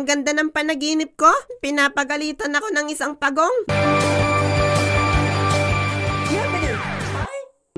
Ang ganda ng panaginip ko. Pinapagalitan ako ng isang pagong.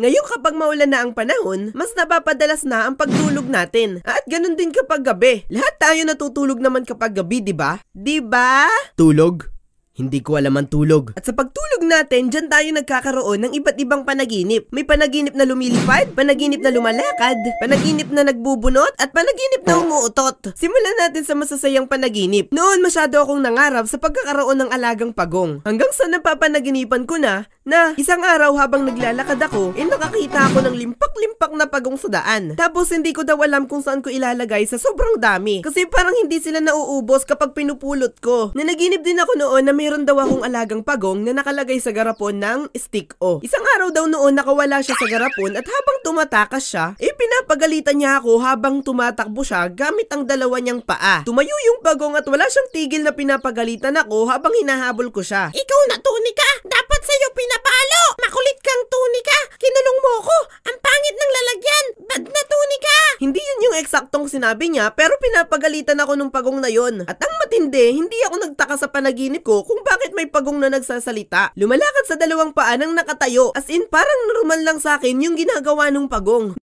Ngayon kapag maulan na ang panahon, mas napapadalas na ang pagtulog natin. At ganun din kapag gabi. Lahat tayo natutulog naman kapag gabi, di ba? Di ba? Tulog? Hindi ko alam ang tulog. At sa pagtulog natin, dyan tayo nagkakaroon ng iba't ibang panaginip. May panaginip na lumilipad, panaginip na lumalakad, panaginip na nagbubunot, at panaginip na umuutot. Simulan natin sa masasayang panaginip. Noon masyado akong nangarap sa pagkakaroon ng alagang pagong. Hanggang sa napapanaginipan ko na isang araw habang naglalakad ako, nakakita ako ng limpak-limpak na pagong sa daan. Tapos hindi ko daw alam kung saan ko ilalagay sa sobrang dami. Kasi parang hindi sila nauubos kapag pinupulot ko. Nanaginip din ako noon na meron daw akong alagang pagong na nakalagay sa garapon ng stick-o. Isang araw daw noon nakawala siya sa garapon at habang tumatakas siya, pinapagalitan niya ako habang tumatakbo siya gamit ang dalawa niyang paa. Tumayo yung pagong at wala siyang tigil na pinapagalitan ako habang hinahabol ko siya. Ikaw na, Tunika! Dapat sa'yo pinapalo! Makulit kang, Tunika! Kinulong mo ko! Ang pangit ng lalagyan! Bad na, Tunika! Hindi yun yung eksaktong sinabi niya pero pinapagalitan ako nung pagong na yun. At ang matindi, hindi ako nagtaka sa panaginip ko kung bakit may pagong na nagsasalita. Lumalakad sa dalawang paa nang nakatayo. As in, parang normal lang sa akin yung ginagawa nung pagong.